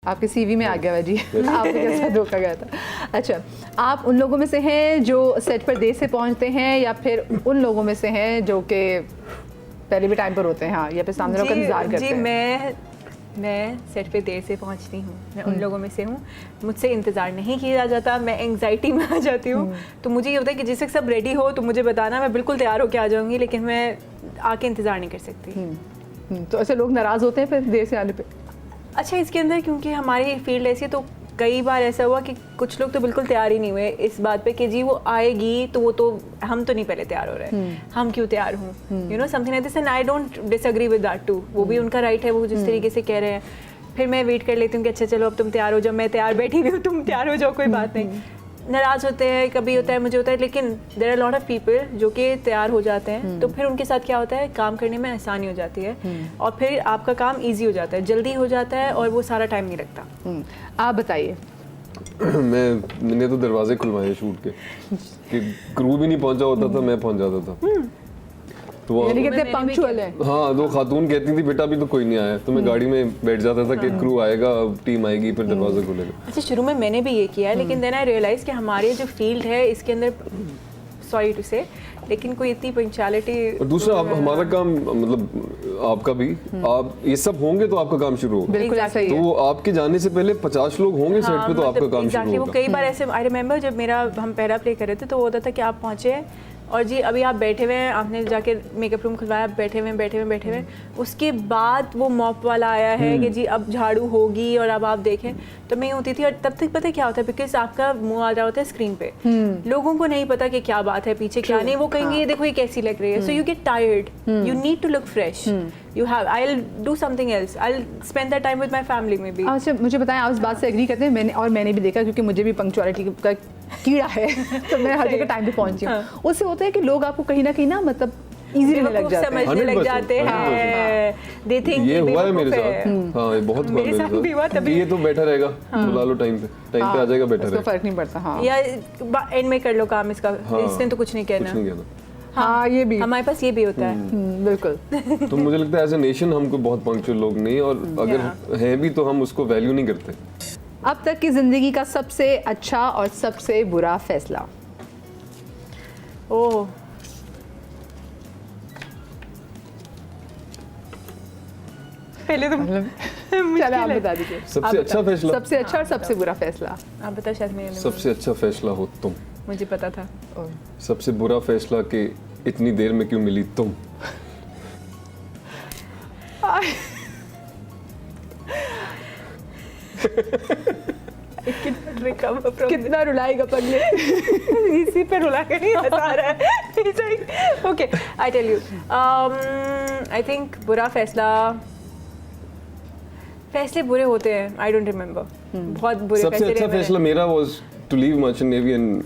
आपके सीवी में आ गया है जी। आपके कैसा धोखा गया था। अच्छा, आप उन लोगों में से हैं जो सेट पर देर से पहुंचते हैं या फिर उन लोगों में से हैं जो कि पहले भी टाइम पर होते हैं? हाँ, या फिर सामने लोग का इंतजार करते हैं? मैं सेट पे देर से पहुंचती हूँ, मैं उन लोगों में से हूँ। मुझसे इंतज़ार नहीं किया जाता, मैं एंग्जाइटी में आ जाती हूँ। तो मुझे ये होता है कि जिस वक्त सब रेडी हो तो मुझे बताना, मैं बिल्कुल तैयार होकर आ जाऊँगी, लेकिन मैं आके इंतज़ार नहीं कर सकती। तो ऐसे लोग नाराज़ होते हैं फिर देर से आने पे? अच्छा, इसके अंदर क्योंकि हमारी फील्ड ऐसी है तो कई बार ऐसा हुआ कि कुछ लोग तो बिल्कुल तैयार ही नहीं हुए इस बात पे कि जी वो आएगी तो वो तो हम तो नहीं पहले तैयार हो रहे हैं, हम क्यों तैयार हूँ, you know something like this. And I don't disagree with that too, वो भी उनका राइट है, वो जिस तरीके से कह रहे हैं। फिर मैं वेट कर लेती हूँ कि अच्छा चलो अब तुम तैयार हो जाओ, मैं तैयार बैठी हुई हूँ, तुम तैयार हो जाओ, कोई बात नहीं। नाराज़ होते हैं, कभी होता है, मुझे होता है, लेकिन there are lot of people जो कि तैयार हो जाते हैं, तो फिर उनके साथ क्या होता है, काम करने में आसानी हो जाती है और फिर आपका काम ईजी हो जाता है, जल्दी हो जाता है और वो सारा टाइम नहीं लगता। आप बताइए। मैंने तो दरवाजे खुलवाए शूट के कि क्रू भी नहीं पहुंचा होता था, मैं पहुंच जाता था। तो यानी कितने पंक्चुअल है। हाँ, दो खातून कहती थी बेटा अभी तो कोई नहीं आया, तो मैं गाड़ी में बैठ जाता था कि क्रू आएगा, टीम आएगी, फिर दरवाजा खुलेगा। अच्छा, शुरू में मैंने भी ये किया है, लेकिन देन आई रियलाइज कि हमारे जो फील्ड है इसके अंदर, सॉरी टू से, लेकिन कोई इतनी पंक्चुअलिटी। और दूसरा हमारा काम, मतलब आपका भी, आप ये सब होंगे तो आपका काम शुरू होगा। बिल्कुल ऐसा ही है। तो आपके जाने से पहले 50 लोग होंगे सेट पे, तो आपका काम शुरू होगा। वो कई बार ऐसे, आई रिमेम्बर जब हम पहला प्ले कर रहे थे तो वो होता था कि आप पहुंचे और जी अभी आप बैठे हुए हैं, आपने जाके मेकअप रूम खुलवाया, बैठे हुए, उसके बाद वो मॉप वाला आया है कि जी अब झाड़ू होगी और अब आप देखें, तो मैं होती थी। और तब तक पता है क्या होता है, बिकॉज आपका मुंह आ रहा होता है स्क्रीन पे, लोगों को नहीं पता कि क्या बात है पीछे, क्या नहीं, वो कहेंगे ये देखो ये कैसी लग रही है, so you get tired, you need to look fresh, you have, I will do something else, I will spend that time with my family में भी। अच्छा, मुझे बताएं, आप इस बात से एग्री करते हैं? मैंने भी देखा, क्योंकि मुझे भी पंक्चुअलिटी का कीड़ा है तो मैं हर जगह टाइम पे पहुंची हूँ। उससे होता है कि लोग आपको कहीं ना मतलब इजीली लग जाते हैं, समझने लग जाते हैं, दे थिंक ये हुआ है मेरे साथ। हाँ, ये बहुत हुआ मेरे साथ। ये तो बैठा रहेगा, बुला लो टाइम पे आ जाएगा, बैठा रहेगा, फर्क नहीं पड़ता। हाँ, या एंड में कर लो काम इसका, इसने तो कुछ नहीं कहना। हाँ, ये भी हमारे पास ये भी होता है। बिल्कुल। तो मुझे लगता है एज ए नेशन हमको बहुत पंक्चुअल लोग नहीं, और अगर हैं भी तो हम उसको वैल्यू नहीं करते। अब तक की जिंदगी का सबसे अच्छा और सबसे बुरा फैसला? ओह, पहले तो चलो आप बता दीजिए। सबसे अच्छा फैसला, सबसे अच्छा और सबसे बुरा फैसला आप बता। शायद मैं सबसे अच्छा फैसला हो तुम। मुझे पता था। सबसे बुरा फैसला कि इतनी देर में क्यों मिली तुम। कितना रुलाएगा पगले। इसी पे रुला के नहीं हंसा रहा है। Okay, I tell you, I think बुरा फैसले बुरे होते हैं, आई डोंट रिमेम्बर। बहुत बुरे सबसे फैसले। अच्छा फैसला मेरा was to leave merchant navy and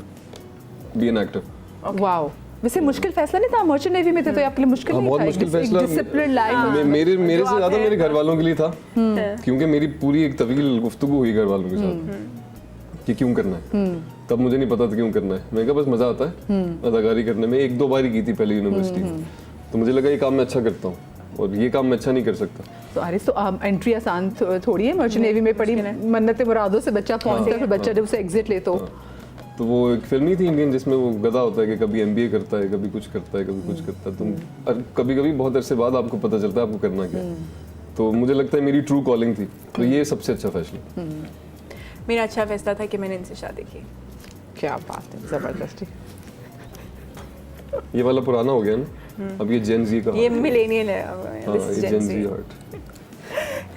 be an actor. Wow, वैसे मुश्किल फैसला नहीं था? मर्चेंट नेवी में थे तो आपके लिए मुश्किल नहीं था? बहुत मुश्किल फैसला। डिसिप्लिन लाइफ मेरे से ज्यादा मेरे घर वालों के लिए था, क्योंकि मेरी पूरी एक तवील गुफ्तगू हुई घर वालों के साथ कि क्यों करना है। तब मुझे नहीं पता था क्यों करना है, मैंने कहा बस मजा आता है अदाकारी करने में। 1-2 बार ही की थी पहले यूनिवर्सिटी, तो मुझे लगा ये काम मैं अच्छा करता हूँ और ये काम मैं अच्छा नहीं कर सकता। तो अरे, तो एंट्री आसान थोड़ी है। मर्चेंट नेवी में पड़ी मन्नत मुरादों से बच्चा पहुंचता है, फिर बच्चा जब उसे एग्जिट ले तो वो एक फिल्म नहीं थी इंडियन जिसमें वो गधा होता है कि कभी एमबीए करता है, कभी कुछ करता है, कभी कुछ करता है। तुम कभी बहुत अरसे बाद आपको पता चलता है आपको करना क्या है। तो मुझे लगता है मेरी ट्रू कॉलिंग थी, तो ये सबसे अच्छा फैसला। मेरा अच्छा फैसला था कि मैंने इनसे शादी की। क्या बात है, जबरदस्ती। ये वाला पुराना हो गया ना, अब ये जेन जी का, ये मिलेनियल है, ये जेन जी आर्ट।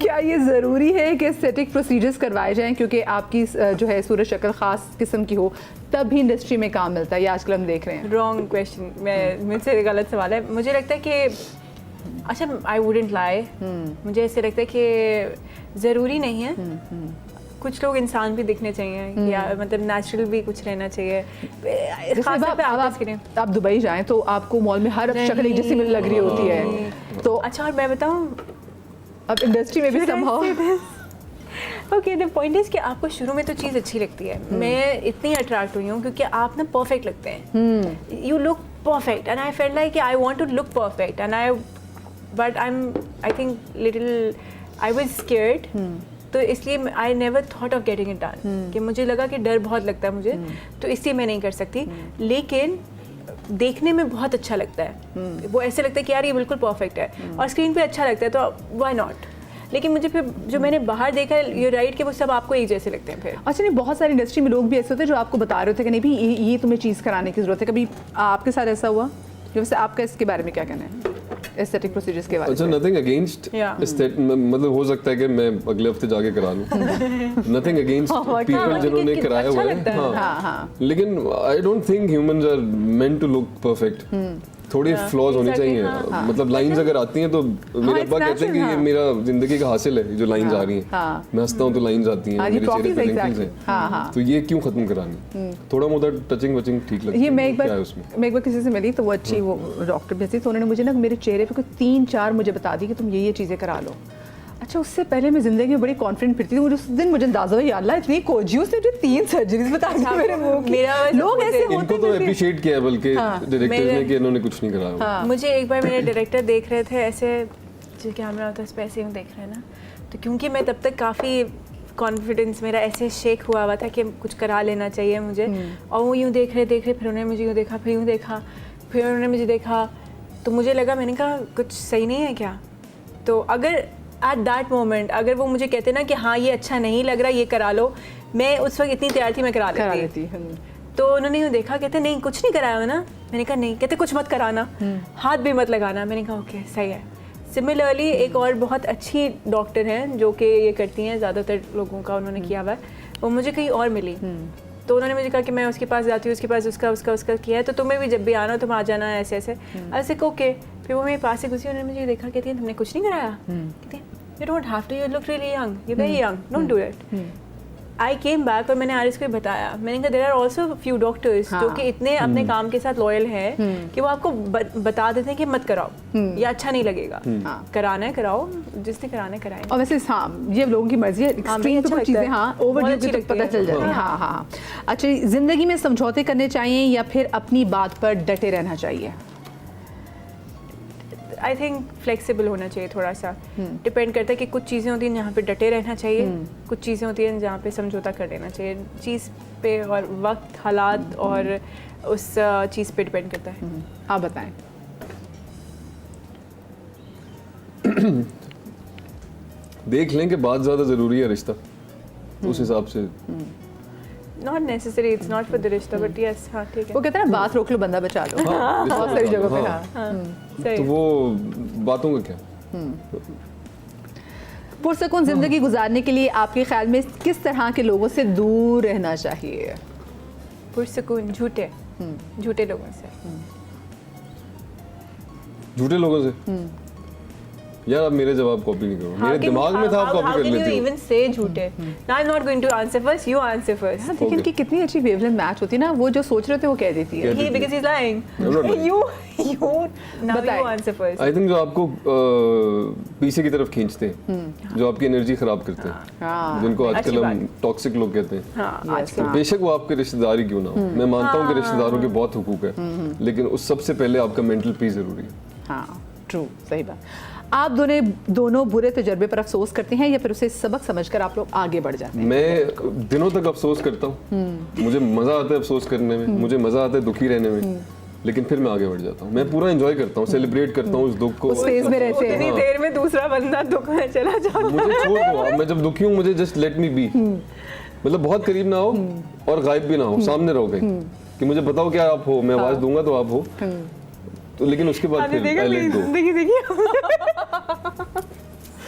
क्या ये ज़रूरी है कि एस्थेटिक प्रोसीजर्स करवाए जाएं क्योंकि आपकी जो है सूरत शक्ल ख़ास किस्म की हो, तब भी इंडस्ट्री में काम मिलता है? ये आजकल हम देख रहे हैं। रॉन्ग क्वेश्चन, मुझसे गलत सवाल है। मुझे लगता है कि अच्छा, आई वुडेंट लाई, मुझे ऐसे लगता है कि ज़रूरी नहीं है। कुछ लोग इंसान भी दिखने चाहिए, या मतलब नेचुरल भी कुछ रहना चाहिए। आप दुबई जाएं तो आपको मॉल में हर शक्ल एक जैसी लग रही होती है। तो अच्छा, और मैं बताऊं, अब इंडस्ट्री में भी संभव। ओके, द पॉइंट इज कि आपको शुरू में तो चीज़ अच्छी लगती है। मैं इतनी अट्रैक्ट हुई हूँ क्योंकि आप ना परफेक्ट लगते हैं, you look perfect, and I felt like I want to look perfect, and I think little I was scared तो इसलिए I never thought of getting it done, कि मुझे लगा कि डर बहुत लगता है मुझे, तो इसलिए मैं नहीं कर सकती। लेकिन देखने में बहुत अच्छा लगता है, वो ऐसे लगता है कि यार ये बिल्कुल परफेक्ट है, और स्क्रीन पे अच्छा लगता है, तो व्हाई नॉट। लेकिन मुझे फिर जो मैंने बाहर देखा, यू राइट, कि वो सब आपको एक जैसे लगते हैं फिर। अच्छा, नहीं, बहुत सारी इंडस्ट्री में लोग भी ऐसे होते हैं जो आपको बता रहे होते हैं कि नहीं भी ये तुम्हें चीज़ कराने की ज़रूरत है। कभी आपके साथ ऐसा हुआ? वैसे आपका इसके बारे में क्या कहना है, एस्थेटिक प्रोसीजर्स के बारे में? अच्छा, नथिंग अगेंस्ट मतलब हो सकता है कि मैं अगले हफ्ते जाके करा लूँ, नथिंग अगेंस्ट पीपल जिन्होंने कराया हुआ है, हाँ, लेकिन I don't think humans are meant to look perfect. थोड़ी फ्लॉज होनी चाहिए, मतलब लाइंस अगर आती हैं तो मेरे अब्बा कहते हैं कि ये मेरा जिंदगी का हासिल है, जो लाइंस आ रही हैं, मैं हंसता हूँ तो लाइंस आती हैं, मेरे चेहरे पे रिंकल्स हैं, तो ये क्यों खत्म करानी? थोड़ा मोटा टचिंग वचिंग ठीक लगती है। ये मैं एक बार किसी से मिली, तो वो अच्छी वो डॉक्टर भी थी, तो उन्होंने मुझे ना मेरे चेहरे पे कुछ 3-4 मुझे बता दी कि तुम ये चीज़ें करा लो। अच्छा, उससे पहले मैं जिंदगी में बड़ी कॉन्फिडेंट फिरती थी, मुझे उस दिन मुझे अंदाजा हुआ, अल्लाह इतनी कोजी, उसने मुझे 3 सर्जरीज बता दी मेरे मुंह की। लोग ऐसे होते हैं, इनको तो अप्रिशिएट किया बल्कि डायरेक्टर्स ने कि इन्होंने कुछ नहीं कराया। मुझे एक बार मेरे डायरेक्टर देख रहे थे ऐसे, जो कैमरा होता है उस पर ऐसे देख रहे हैं ना, तो क्योंकि मैं तब तक काफ़ी कॉन्फिडेंस मेरा ऐसे शेक हुआ था कि कुछ करा लेना चाहिए मुझे, और वो यूँ देख रहे, फिर उन्होंने मुझे यूँ देखा, फिर यूँ देखा, फिर उन्होंने मुझे देखा, तो मुझे लगा, मैंने कहा कुछ सही नहीं है क्या? तो अगर एट दैट मोमेंट अगर वो मुझे कहते ना कि हाँ ये अच्छा नहीं लग रहा, ये करा लो, मैं उस वक्त इतनी तैयार थी, मैं करा लेती। तो उन्होंने यूँ देखा, कहते नहीं कुछ नहीं कराया हो ना? मैंने कहा नहीं। कहते कुछ मत कराना, हाथ भी मत लगाना। मैंने कहा ओके सही है। सिमिलरली एक और बहुत अच्छी डॉक्टर हैं जो कि ये करती हैं, ज़्यादातर लोगों का उन्होंने किया हुआ है, वो मुझे कहीं और मिली, तो उन्होंने मुझे कहा कि मैं उसके पास जाती हूँ, उसके पास उसका किया है, तो तुम्हें भी जब भी आना हो तुम आ जाना है, ऐसे ऐसे ओके। फिर वो मेरे पास से घुसी, उन्होंने मुझे देखा, कहती है तुमने कुछ नहीं कराया? कहती है you don't have to, you look really young, you're very young, don't do it. I came back और मैंने आरिस को बताया, मैंने कहा there are also few doctors जो कि इतने अपने काम के साथ लॉयल हैं कि वो आपको बता देते हैं कि मत कराओ, ये अच्छा नहीं लगेगा, कराना है कराओ, जिसने कराना है कराएं। और वैसे हाँ, ये लोगों की मर्जी है, एक्सट्रीम पे कुछ चीज़ें हाँ ओवरड्यू की तो पता चल जाती है। हाँ। अच्छा, जिंदगी में समझौते करने चाहिए या फिर अपनी बात पर डटे रहना चाहिए? आई थिंक फ्लेक्सिबल होना चाहिए, थोड़ा सा डिपेंड करता है कि कुछ चीज़ें होती हैं जहाँ पे डटे रहना चाहिए, कुछ चीज़ें होती हैं जहाँ पे समझौता कर लेना चाहिए। चीज़ पे और वक्त, हालात और उस चीज़ पे डिपेंड करता है। आप बताएं। देख लें कि बात ज़्यादा ज़रूरी है रिश्ता, उस हिसाब से। Not necessary, it's not for the रिश्ता, but yes, हाँ ठीक है। वो कहते हैं ना बात रोक लो बंदा बचा लो, बहुत सारी जगहों पे। हाँ, तो वो बातों का क्या? पुरसकून जिंदगी गुजारने के लिए आपके ख्याल में किस तरह के लोगों से दूर रहना चाहिए? पुरसकून झूठे लोगों से। झूठे लोगों से? यार आप मेरे जवाब कॉपी नहीं करो, मेरे दिमाग में था, आप कॉपी कर लेते हो। इवन से झूठे। Now I am not going to answer first, you answer first. हाँ, देखिए उनकी कितनी अच्छी वेवलेंथ मैच होती है ना, वो जो सोच रहे थे वो कह देती है। He because he is lying. You now you answer first. I think जो आपको पीछे की तरफ खींचते हैं, जो आपकी एनर्जी खराब करते हैं, जिनको आजकल हम टॉक्सिक लोग कहते हैं, तो बेशक वो आपके रिश्तेदार ही क्यों ना हो, मैं मानता हूँ कि रिश्तेदारों के बहुत हुकूक है, लेकिन उस सबसे पहले आपका मेंटल पीस जरूरी है। हाँ ट्रू, सही बात। आप दोनों बुरे तजर्बे पर अफसोस करते हैं या फिर उसे सबक समझकर आप लोग आगे बढ़ जाते हैं? मैं दिनों तक अफसोस करता हूँ, मुझे मजा आता है अफसोस करने में, मुझे मजा आता है दुखी रहने में, लेकिन फिर मैं आगे बढ़ जाता हूँ। मैं पूरा एंजॉय करता हूँ, सेलिब्रेट करता हूँ उस दुख को। उस फेज में रहते हैं। उतनी देर में दूसरा बंदा दुख में चला जाता है। मुझे छोड़ दो, मैं जब दुखी हूँ मुझे जस्ट लेट मी बी, मतलब बहुत करीब ना हो और गायब भी ना हो, सामने रहो कहीं कि मुझे बताओ क्या आप हो, मैं आवाज दूंगा तो आप हो, तो लेकिन उसके बाद फिर आई लेट गो। देखिए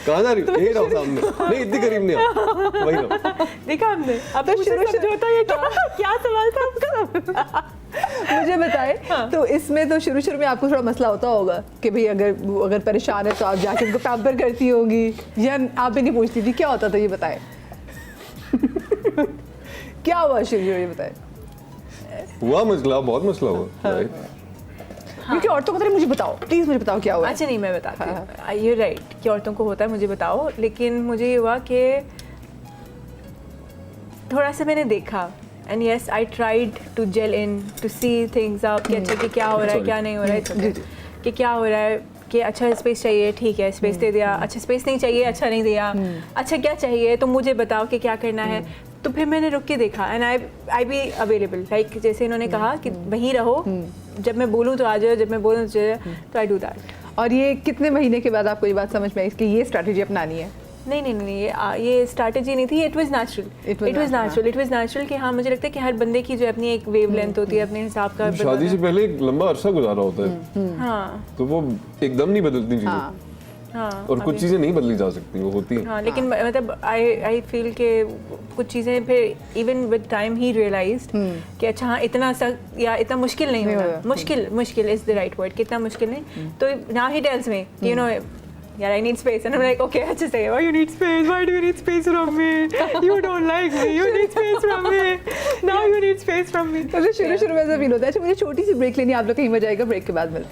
कहाँ जा रही हो? यही रहो सामने, नहीं इतनी करीब नहीं आओ, वही रहो। देखा हमने। अब तो शुरू होता है क्या सवाल था आपका? मुझे बताएं। तो इसमें तो शुरू में आपको थोड़ा मसला होता होगा कि भाई अगर परेशान है तो आप जाके उनको पैम्पर करती होगी या आप भी नहीं पूछती थी, क्या होता था ये बताएं? क्या हुआ शुरू में, ये बताएं। हुआ मसला, बहुत मसला हुआ। क्योंकि औरतों को तो मुझे बताओ, प्लीज मुझे बताओ क्या हुआ। अच्छा नहीं, मैं बताती हूँ। यू राइट कि औरतों को होता है, मुझे बताओ। लेकिन मुझे ये हुआ कि थोड़ा सा मैंने देखा, and yes I tried to gel in to see things up कि अच्छा कि क्या हो रहा है, क्या नहीं हो रहा है, कि क्या हो रहा है। कि अच्छा स्पेस चाहिए, ठीक है स्पेस दे दिया, अच्छा स्पेस नहीं चाहिए, अच्छा नहीं दिया, अच्छा क्या चाहिए तो मुझे बताओ कि क्या करना है। तो फिर मैंने रुक के देखा and I be available, like जैसे इन्होंने कहा कि वहीं रहो, जब मैं बोलूँ तो आ जाओ, जब मैं बोलूँ तो चले जाओ, तो आई डू दैट। और ये कितने महीने के बाद आपको ये बात समझ में आई कि ये स्ट्रैटेजी अपनानी है? नहीं, ये स्ट्रैटेजी नहीं थी, इट वाज नेचुरल कि हाँ मुझे लगता है कि हर बंदे की जो अपनी एक वेव लेंथ होती है, अपने हिसाब का शादी से पहले एक लंबा अरसा गुजारा होता है, हाँ तो वो एकदम नहीं बदलती चीजें। हाँ हाँ और कुछ चीजें नहीं बदली जा सकती, वो होती हैं। हाँ, लेकिन मतलब आई फील के कुछ चीज़ें फिर इवन विद टाइम ही रियलाइज्ड कि अच्छा हाँ इतना सख्त या इतना मुश्किल नहीं होता, मुश्किल इज द राइट वर्ड, कितना मुश्किल नहीं। तो now he tells me you know यार I need space and I'm like okay अच्छे से why you need space, why do you need space from me, you don't like me, you need space from me, now you need space from me। तो शुरू में ऐसा feel होता है। अच्छा मुझे छोटी सी ब्रेक लेनी है, आप लोग कहीं पर जाएगा, ब्रेक के बाद मिलते हैं।